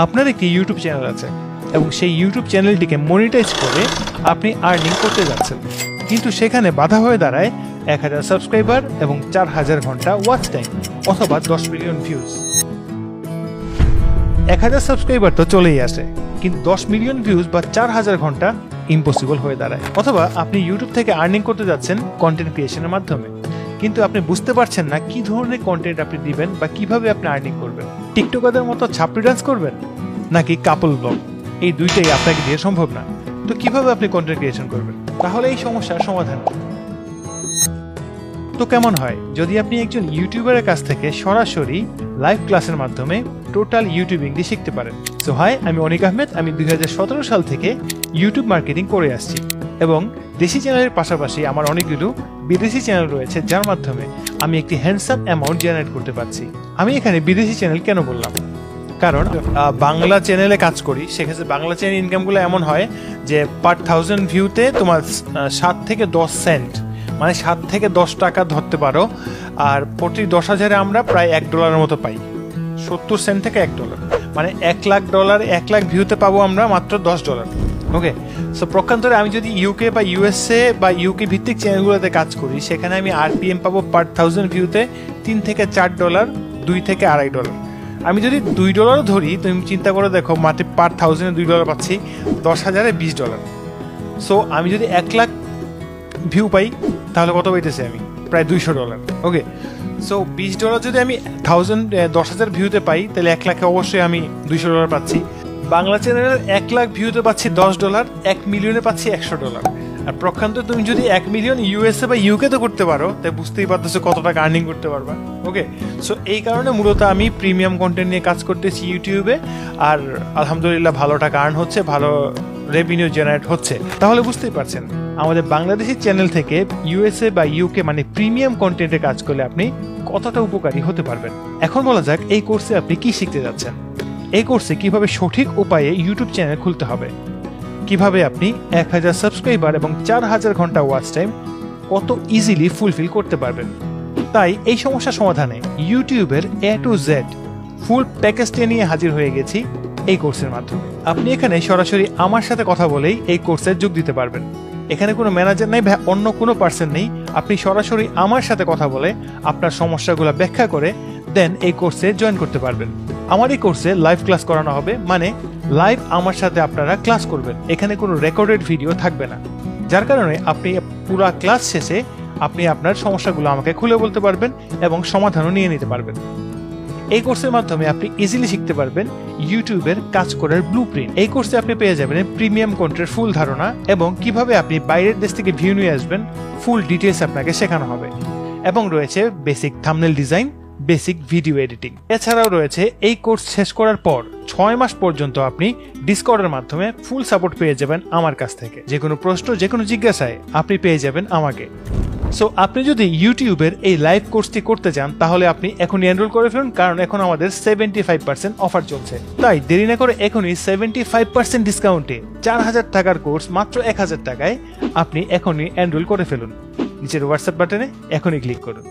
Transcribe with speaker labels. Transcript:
Speaker 1: আপনার একটি YouTube channel আছে এবং সেই ইউটিউব চ্যানেলটিকে মনিটাইজ করে আপনি আর্নিং করতে যাচ্ছেন, কিন্তু সেখানে বাধা হয়ে দাঁড়ায় 1000 সাবস্ক্রাইবার এবং 4000 ঘন্টা ওয়াচ টাইম অথবা 10 মিলিয়ন ভিউজ। 1000 সাবস্ক্রাইবার তো চলেই আসে, কিন্তু 10 মিলিয়ন ভিউজ বা 4000 ঘন্টা ইম্পসিবল হয়ে দাঁড়ায়। অথবা আপনি ইউটিউব থেকে আর্নিং করতে যাচ্ছেন কন্টেন্ট ক্রিয়েশনের মাধ্যমে, কিন্তু আপনি বুঝতে পারছেন না কি ধরনের কন্টেন্ট আপনি দিবেন বা কিভাবে আপনি আর্নিং করবেন। টিকটকারদের মতো ছাপড়ি ডান্স করবেন নাকি কাপল ব্লগ, এই দুইটাই আপনাকে দিয়ে সম্ভব না। তো কিভাবে আপনি কন্টেন্ট ক্রিয়েশন করবেন? তাহলে এই সমস্যার সমাধান তো কেমন হয় যদি আপনি একজন ইউটিউবারের কাছ থেকে সরাসরি লাইভ ক্লাসের মাধ্যমে টোটাল ইউটিউবিং দিয়ে শিখতে পারেন। সো হাই, আমি অনিক আহমেদ। আমি 2017 সাল থেকে ইউটিউব মার্কেটিং করে আসছি এবং দেশি চ্যানেলের পাশাপাশি আমার অনেকগুলো বিদেশি চ্যানেল রয়েছে, যার মাধ্যমে আমি একটি হ্যান্ডসাম অ্যামাউন্ট জেনারেট করতে পারছি। আমি এখানে বিদেশি চ্যানেল কেন বললাম? কারণ বাংলা চ্যানেলে কাজ করি, সেক্ষেত্রে বাংলা চ্যানেল ইনকামগুলো এমন হয় যে পার 1000 ভিউতে তোমার 7 থেকে 10 সেন্ট, মানে 7 থেকে 10 টাকা ধরতে পারো। আর প্রতি 10,000-এ আমরা প্রায় $1 মতো পাই, 70 সেন্ট থেকে $1, মানে $1,00,000 1 লাখ ভিউতে পাবো আমরা মাত্র $10। ওকে, সো প্রকান্তরে আমি যদি ইউকে বা ইউএসএ বা ইউকে ভিত্তিক চ্যানেলগুলোতে কাজ করি, সেখানে আমি আরপিএম পাবো পার 1000 ভিউতে $3 থেকে $4, $2 থেকে $2.5। আমি যদি $2 ধরি, তুমি চিন্তা করে দেখো, মাত্র পার 1000-এ $2 পাচ্ছি, 10,000-এ $20। সো আমি যদি 1 লাখ ভিউ পাই তাহলে কত পাইতেছি আমি? প্রায় $200। ওকে, সো $20 যদি আমি 10,000 ভিউতে পাই, তাহলে 1 লাখে অবশ্যই আমি $200 পাচ্ছি। বাংলা চ্যানেলের 1 লাখ ভিউতে পাচ্ছি $10, 1 মিলিয়নে পাচ্ছি $100। আর প্রক্ষান্ত তুমি যদি 1 মিলিয়ন ইউএসএ বা ইউকে তো করতে পারো, তাই বুঝতেই পারতেছো কত টাকা আর্নিং করতে পারবা। ওকে, সো এই কারণে মূলত আমি প্রিমিয়াম কন্টেন্ট নিয়ে কাজ করতেছি ইউটিউবে, আর আলহামদুলিল্লাহ ভালো টাকা আর্ন হচ্ছে, ভালো রেভিনিউ জেনারেট হচ্ছে। তাহলে বুঝতেই পারছেন আমাদের বাংলাদেশি চ্যানেল থেকে ইউএসএ বা ইউকে মানে প্রিমিয়াম কন্টেন্টে কাজ করলে আপনি কতটা উপকারী হতে পারবেন। এখন বলা যাক এই কোর্সে আপনি কি শিখতে যাচ্ছেন। এই কোর্সে কিভাবে সঠিক উপায়ে ইউটিউব চ্যানেল খুলতে হবে, কিভাবে আপনি 1000 সাবস্ক্রাইবার এবং 4000 ঘন্টা ওয়াচ টাইম কত ইজিলি ফুলফিল করতে পারবেন। তাই এই সমস্যার সমাধানে ইউটিউবের A to Z ফুল প্যাকেজটি নিয়ে হাজির হয়ে গেছি এই কোর্সের মাধ্যমে। আপনি এখানে সরাসরি আমার সাথে কথা বলেই এই কোর্সে যোগ দিতে পারবেন। এখানে কোনো ম্যানেজার নেই বা অন্য কোনো পার্সন নেই, আপনি সরাসরি আমার সাথে কথা বলে আপনার সমস্যাগুলো ব্যাখ্যা করে দেন এই কোর্সে জয়েন করতে পারবেন। আমার এই কোর্সে লাইভ ক্লাস করানো হবে, মানে লাইভ আমার সাথে আপনারা ক্লাস করবেন। এখানে কোনো রেকর্ডেড ভিডিও থাকবে না, যার কারণে আপনি পুরো ক্লাস শেষে আপনি আপনার সমস্যাগুলো আমাকে খুলে বলতে পারবেন এবং সমাধানও নিয়ে নিতে পারবেন। এই কোর্সের মাধ্যমে আপনি ইজিলি শিখতে পারবেন ইউটিউবের কাজ করার ব্লুপ্রিন্ট। এই কোর্সে আপনি পেয়ে যাবেন প্রিমিয়াম কন্টেন্টের ফুল ধারণা এবং কিভাবে আপনি বাইরের দেশ থেকে ভিউ নিয়ে আসবেন, ফুল ডিটেলস আপনাকে শেখানো হবে। এবং রয়েছে basic thumbnail design, basic video editing. এছাড়াও রয়েছে এই কোর্স শেষ করার পর 6 মাস পর্যন্ত আপনি ডিসকর্ডের মাধ্যমে ফুল সাপোর্ট পেয়ে যাবেন আমার কাছ থেকে। যে কোনো প্রশ্ন, যে কোনো জিজ্ঞাসায় আপনি পেয়ে যাবেন আমাকে। সো আপনি যদি ইউটিউবের এই লাইভ কোর্সটি করতে চান তাহলে আপনি এখনই এনরোল করে ফেলুন, কারণ এখন আমাদের 75% অফার চলছে। তাই দেরি না করে এখনই 75% ডিসকাউন্টে 4000 টাকার কোর্স মাত্র 1000 টাকায় আপনি এখনই এনরোল করে ফেলুন। নিচের হোয়াটসঅ্যাপ বাটনে এখনই ক্লিক করুন।